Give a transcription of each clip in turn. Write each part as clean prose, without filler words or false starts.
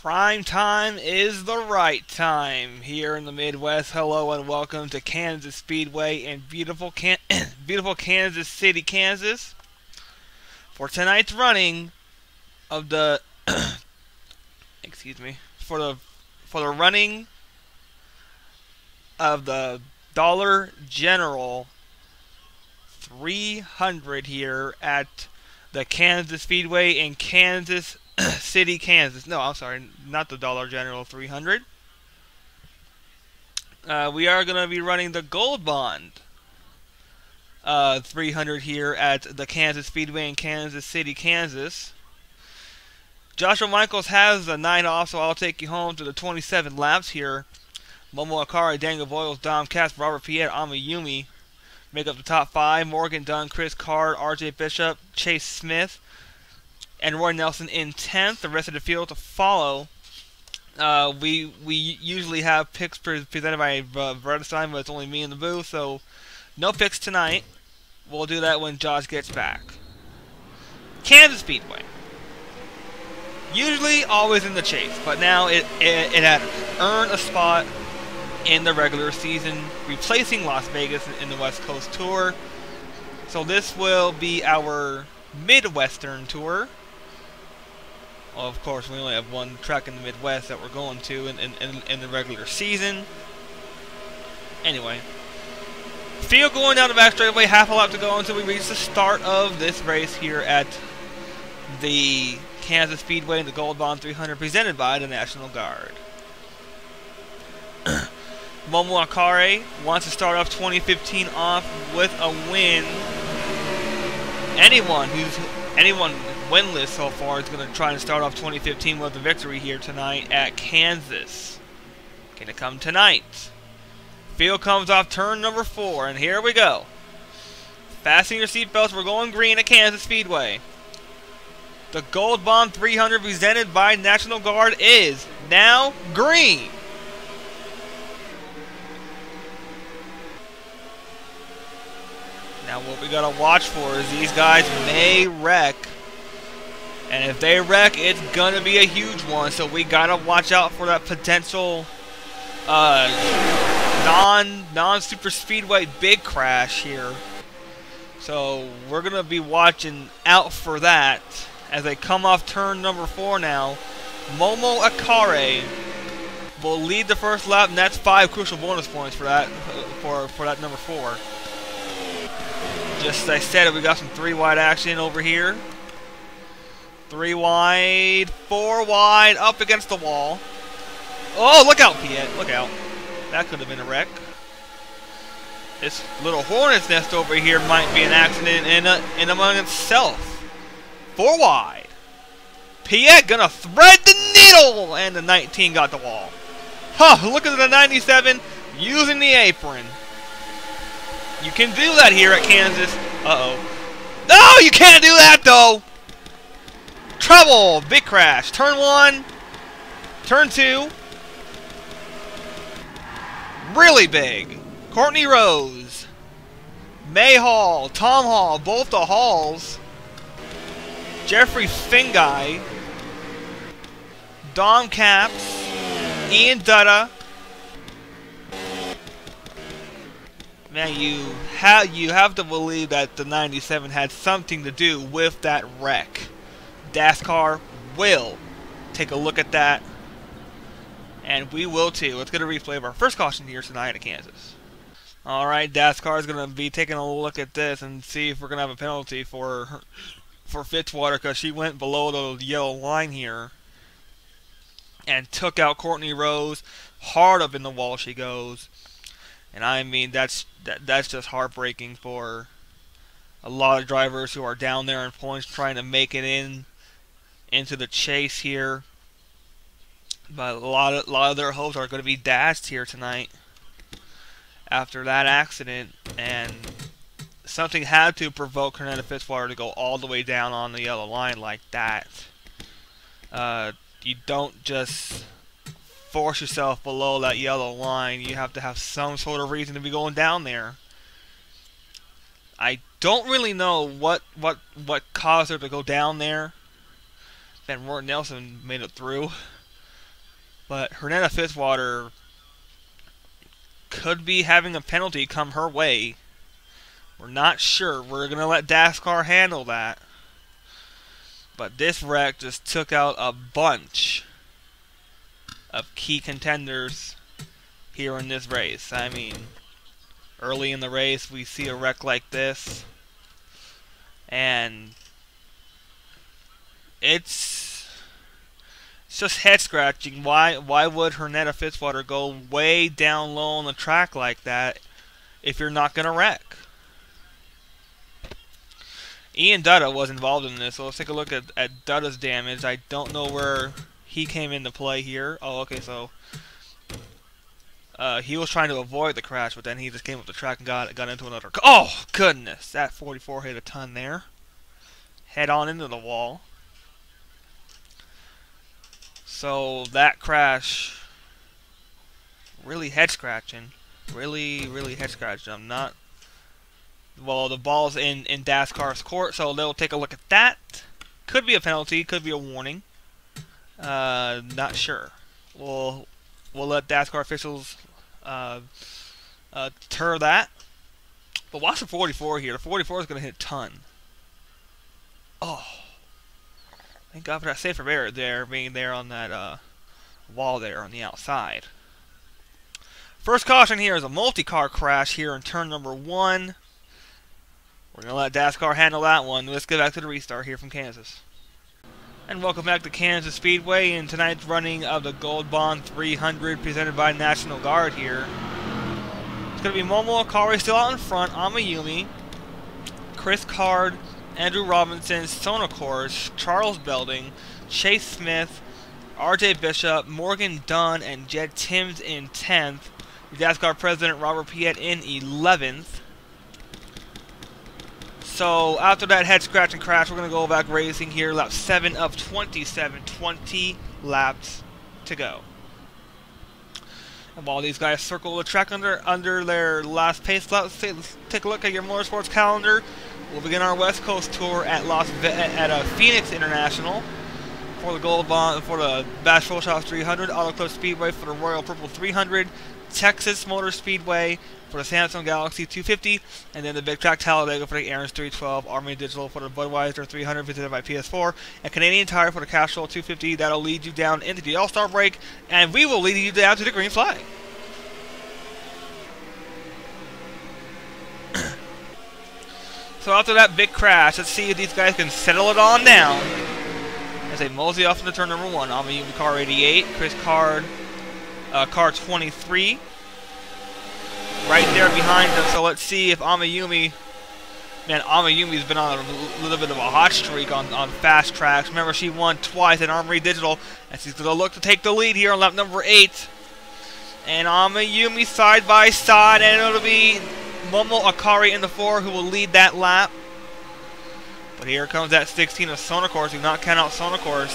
Prime time is the right time here in the Midwest. Hello and welcome to Kansas Speedway in beautiful beautiful Kansas City, Kansas, for tonight's running of the excuse me for the running of the Dollar General 300 here at the Kansas Speedway in Kansas City, Kansas. No, I'm sorry, not the Dollar General 300. We are going to be running the Gold Bond 300 here at the Kansas Speedway in Kansas City, Kansas. Joshua Michaels has the 9 off, so I'll take you home to the 27 laps here. Momo Akari, Daniel Boyles, Dom Cass, Robert Piet, Amayumi make up the top 5. Morgan Dunn, Chris Card, RJ Bishop, Chase Smith, and Roy Nelson in 10th. The rest of the field to follow. We usually have picks presented by Vredestein, but it's only me in the booth, so no picks tonight. We'll do that when Josh gets back. Kansas Speedway. Usually always in the chase, but now it had earned a spot in the regular season, replacing Las Vegas in the West Coast Tour. So this will be our Midwestern Tour. Well, of course, we only have one track in the Midwest that we're going to in the regular season. Anyway, field going down the back straightaway, half a lap to go until we reach the start of this race here at the Kansas Speedway in the Gold Bond 300, presented by the National Guard. Momo Akari wants to start off 2015 off with a win. Anyone winless so far is going to try and start off 2015 with a victory here tonight at Kansas. Going to come tonight. Field comes off turn number 4, and here we go. Fasten your seatbelts. We're going green at Kansas Speedway. The Gold Bond 300 presented by National Guard is now green. Now what we gotta watch for is these guys may wreck. And if they wreck, it's gonna be a huge one. So we gotta watch out for that potential non-super speedway big crash here. So we're gonna be watching out for that as they come off turn number 4 now. Momo Akari will lead the first lap, and that's 5 crucial bonus points for that for that number 4. Just as I said, we got some 3 wide action over here. 3 wide, 4 wide, up against the wall. Oh, look out, Piet. Look out. That could have been a wreck. This little hornet's nest over here might be an accident in among itself. 4 wide. Piet gonna thread the needle, and the 19 got the wall. Huh, look at the 97 using the apron. You can do that here at Kansas. Uh-oh. No, you can't do that, though. Trouble. Big crash. Turn 1. Turn 2. Really big. Courtney Rose. May Hall. Tom Hall. Both the Halls. Jeffrey Fingai. Dom Caps. Ian Dutta. Man, you have to believe that the 97 had something to do with that wreck. DASCAR will take a look at that, and we will too. Let's get a replay of our first caution here tonight at Kansas. Alright, DASCAR is going to be taking a look at this and see if we're going to have a penalty for Fitzwater, because she went below the yellow line here and took out Courtney Rose. Hard up in the wall she goes. And I mean, that's just heartbreaking for a lot of drivers who are down there in points trying to make it into the chase here. But a lot of their hopes are going to be dashed here tonight after that accident. And something had to provoke Hernanda Fitzwater to go all the way down on the yellow line like that. You don't just force yourself below that yellow line. You have to have some sort of reason to be going down there. I don't really know what caused her to go down there. Then Roy Nelson made it through. But Hernetta Fitzwater could be having a penalty come her way. We're not sure. We're going to let DASCAR handle that. But this wreck just took out a bunch of key contenders here in this race. I mean, early in the race we see a wreck like this, and it's just head scratching. Why would Hernetta Fitzwater go way down low on the track like that if you're not going to wreck? Ian Dutta was involved in this, so let's take a look at Dutta's damage. I don't know where he came into play here. Oh, okay, so he was trying to avoid the crash, but then he just came up the track and got into another. Oh, goodness! That 44 hit a ton there. Head on into the wall. So that crash, really head scratching. Really head scratching. I'm not. Well, the ball's in DASCAR's court, so they'll take a look at that. Could be a penalty, could be a warning. Not sure. We'll let DASCAR officials deter that. But watch the 44 here. The 44 is going to hit a ton. Oh. Thank God for that safer barrier there, being there on that wall there on the outside. First caution here is a multi-car crash here in turn number 1. We're going to let DASCAR handle that one. Let's get back to the restart here from Kansas. And welcome back to Kansas Speedway in tonight's running of the Gold Bond 300 presented by National Guard here. It's going to be Momo Akari still out in front, Amayumi, Chris Card, Andrew Robinson, Sonacors, Charles Belding, Chase Smith, RJ Bishop, Morgan Dunn, and Jed Timms in 10th. The DASCAR President Robert Piet in 11th. So after that head scratch and crash, we're going to go back racing here. Lap 7 of 27, 20 laps to go. And while these guys circle the track under their last pace lap, let's take a look at your motorsports calendar. We'll begin our West Coast tour at Phoenix International for the Gold Bond, for the Bash Pro Shops 300, Auto Club Speedway for the Royal Purple 300, Texas Motor Speedway for the Samsung Galaxy 250, and then the Big Track Talladega for the Aaron's 312, Army Digital for the Budweiser 300 visited by PS4, and Canadian Tire for the Castrol 250. That'll lead you down into the All-Star break, and we will lead you down to the green flag. So after that big crash, let's see if these guys can settle it on down as they mosey off into turn number 1. Amayumi car 88, Chris Card car 23. Right there behind them, so let's see if Amayumi... Man, Amayumi's been on a little bit of a hot streak on fast tracks. Remember, she won twice at Armory Digital, and she's going to look to take the lead here on lap number 8. And Amayumi side by side, and it'll be Momo Akari in the 4 who will lead that lap. But here comes that 16 of Sonacors. Do not count out Sonacors.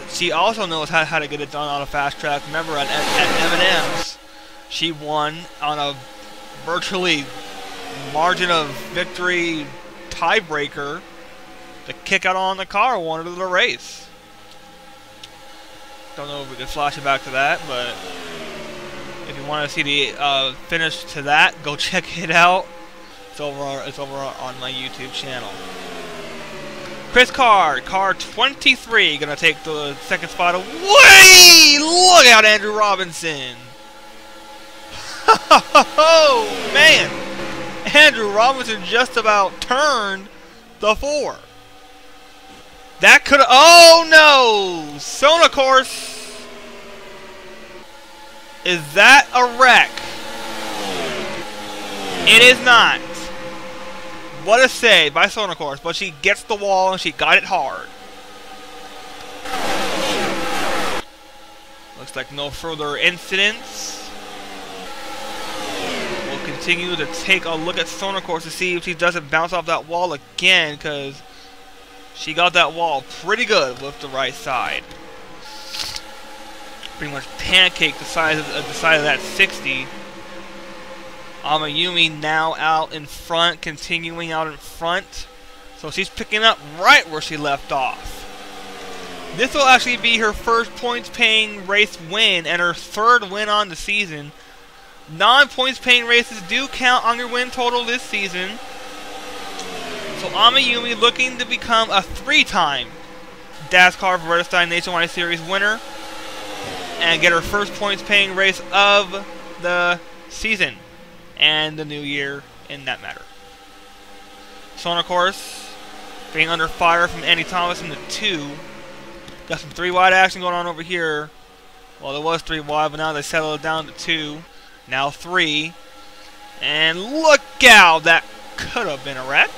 She also knows how to get it done on a fast track. Remember, at M&M's, she won on a virtually margin of victory tiebreaker to kick out on the car, won the race. Don't know if we can flash it back to that, but if you want to see the finish to that, go check it out. It's over on my YouTube channel. Chris Card, car 23, gonna take the second spot away. Look out, Andrew Robinson. Oh man, Andrew Robinson just about turned the 4. That could. Oh no, Sonacors. Is that a wreck? It is not. What a save by Sonacors, but she gets the wall and she got it hard. Looks like no further incidents. We'll continue to take a look at Sonacors to see if she doesn't bounce off that wall again, because she got that wall pretty good with the right side. Pretty much pancaked the side of that 60. Amayumi now out in front, continuing out in front. So she's picking up right where she left off. This will actually be her first points-paying race win and her third win on the season. Non-points-paying races do count on your win total this season. So Amayumi looking to become a 3-time DASCAR Vredestein Nationwide Series winner and get her first points-paying race of the season and the new year in that matter. So on, of course, being under fire from Andy Thomas in the 2. Got some 3 wide action going on over here. Well, there was 3 wide, but now they settled it down to 2. Now 3. And look out! That could have been a wreck.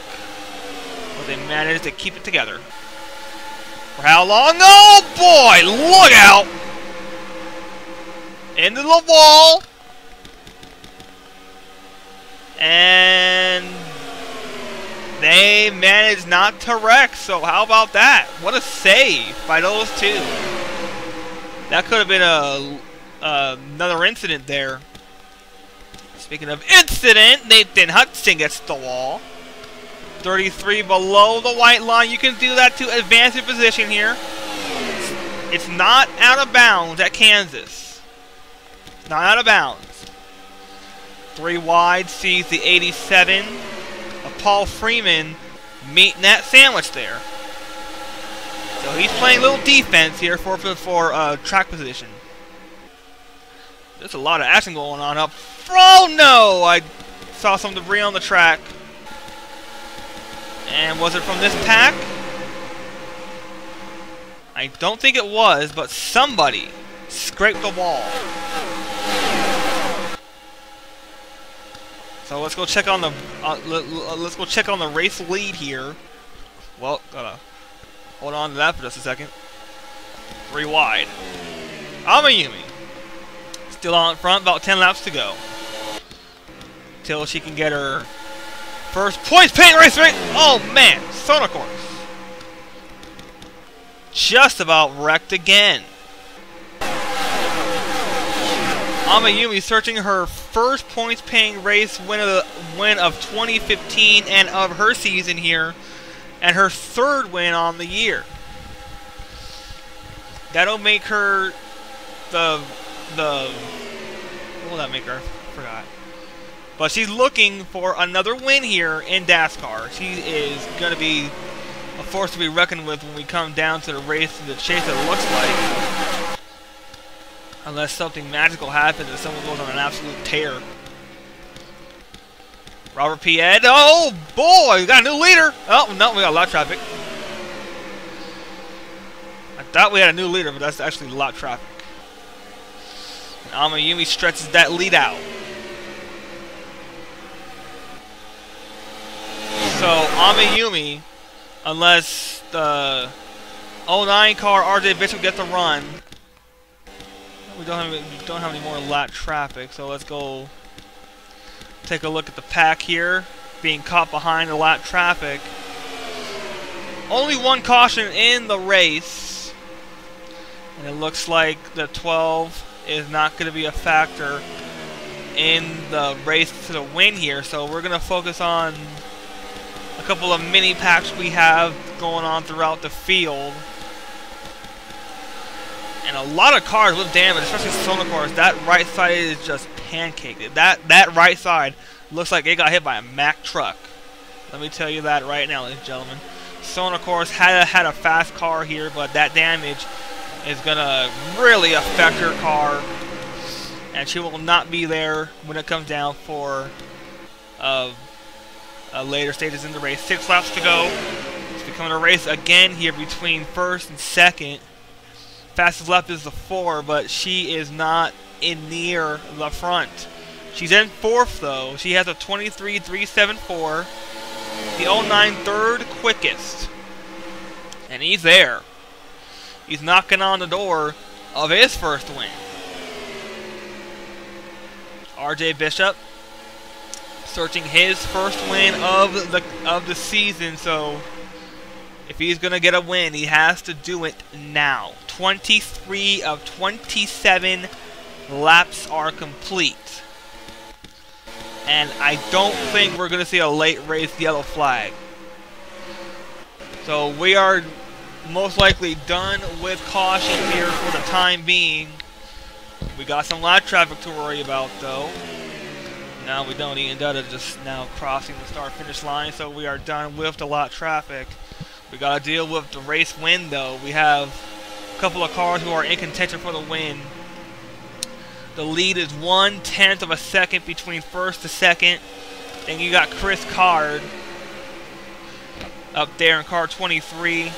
But they managed to keep it together. For how long? Oh boy! Look out! Into the wall. And they managed not to wreck, so how about that? What a save by those 2. That could have been another incident there. Speaking of incident, Nathan Hudson gets the wall. 33 below the white line. You can do that to advance your position here. It's not out of bounds at Kansas. It's not out of bounds. 3 wide sees the 87 of Paul Freeman meeting that sandwich there. So he's playing a little defense here for track position. There's a lot of action going on up. Oh no! I saw some debris on the track. And was it from this pack? I don't think it was, but somebody scraped the wall. So let's go check on the race lead here. Well, gotta hold on to that for just a second. 3 wide. Amayumi still on front, about 10 laps to go. Till she can get her first points-paying race rate. Oh man, Sona course. Just about wrecked again. Amayumi searching her first points-paying race win of 2015 and of her season here, and her 3rd win on the year. That'll make her what will that make her? I forgot. But she's looking for another win here in DASCAR. She is going to be a force to be reckoned with when we come down to the race and the chase that it looks like. Unless something magical happens and someone goes on an absolute tear. Robert Pied. Oh boy, we got a new leader. Oh no, we got a lot of traffic. I thought we had a new leader, but that's actually a lot of traffic. And Amayumi stretches that lead out. So Amayumi, unless the 09 car RJ Bishop gets a run, we don't have any more lap traffic. So let's go take a look at the pack here, being caught behind the lap traffic. Only 1 caution in the race, and it looks like the 12 is not going to be a factor in the race to the win here. So we're going to focus on a couple of mini packs we have going on throughout the field. And a lot of cars with damage, especially Sona cars. That right side is just pancaked. That right side looks like it got hit by a Mack truck. Let me tell you that right now, ladies and gentlemen. Sona course had a fast car here, but that damage is gonna really affect her car, and she will not be there when it comes down for later stages in the race. 6 laps to go. It's becoming a race again here between 1st and 2nd. Fastest lap is the 4, but she is not in near the front. She's in 4th though. She has a 23.374. The 09 3rd quickest. And he's there. He's knocking on the door of his first win. RJ Bishop searching his first win of the season, so if he's gonna get a win, he has to do it now. 23 of 27 laps are complete. And I don't think we're gonna see a late race yellow flag. So we are most likely done with caution here for the time being. We got some lap traffic to worry about, though. Now we don't. Ian Dutta just now crossing the start-finish line, so we are done with the lap traffic. We got to deal with the race win, though. We have a couple of cars who are in contention for the win. The lead is 1/10 of a second between first to second. Then you got Chris Card up there in car 23.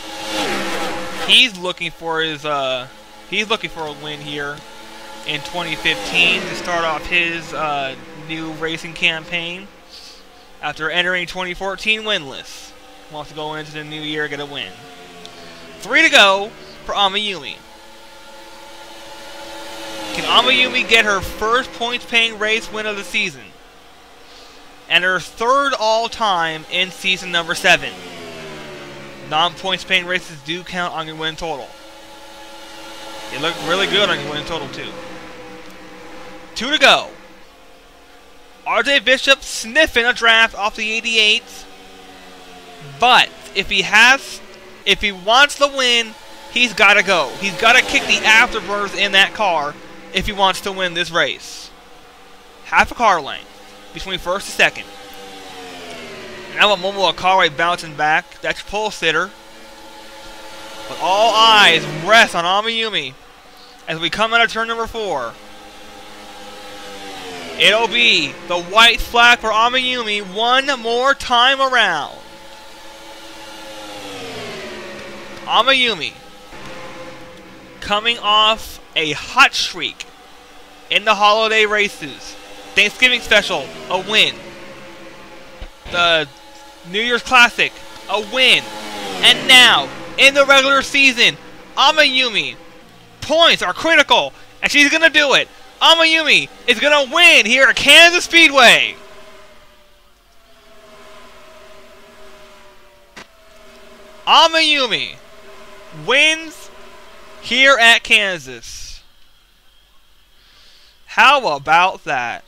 He's looking for his a win here in 2015 to start off his new racing campaign after entering 2014 winless. Wants to go into the new year, get a win. 3 to go for Amayumi. Can Amayumi get her first points-paying race win of the season? And her third all-time in season number 7. Non-points-paying races do count on your win total. It looked really good on your win total, too. 2 to go. RJ Bishop sniffing a draft off the 88. But if he wants the win, he's got to go. He's got to kick the afterburners in that car if he wants to win this race. Half a car length between first and second. Now Momo Akare bouncing back. That's your pole sitter. But all eyes rest on Amayumi as we come out of turn number 4. It'll be the white flag for Amayumi one more time around. Amayumi coming off a hot streak in the holiday races. Thanksgiving special, a win. The New Year's Classic, a win. And now, in the regular season, Amayumi, points are critical, and she's going to do it. Amayumi is going to win here at Kansas Speedway. Amayumi wins here at Kansas. How about that?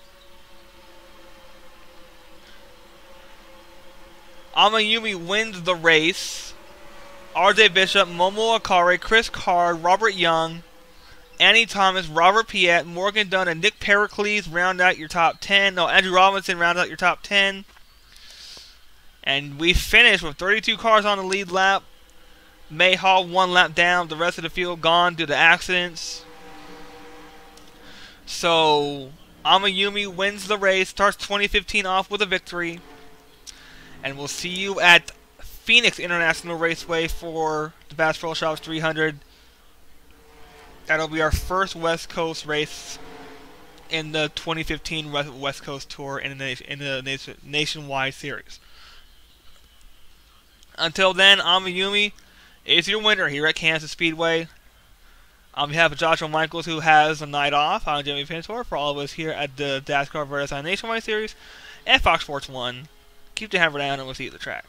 Amayumi wins the race. RJ Bishop, Momo Akare, Chris Card, Robert Young, Annie Thomas, Robert Piet, Morgan Dunn, and Nick Pericles round out your top 10. No, Andrew Robinson round out your top 10. And we finished with 32 cars on the lead lap. May Hall 1 lap down. The rest of the field gone due to accidents. So, Amayumi wins the race, starts 2015 off with a victory. And we'll see you at Phoenix International Raceway for the Bass Pro Shops 300. That'll be our first West Coast race in the 2015 West Coast Tour in the nationwide series. Until then, Amayumi is your winner here at Kansas Speedway. On behalf of Joshua Michaels, who has a night off, I'm Jimmy Pintor. For all of us here at the DASCAR Vredestein Nationwide Series and Fox Sports 1, keep the hammer down and we'll see you at the track.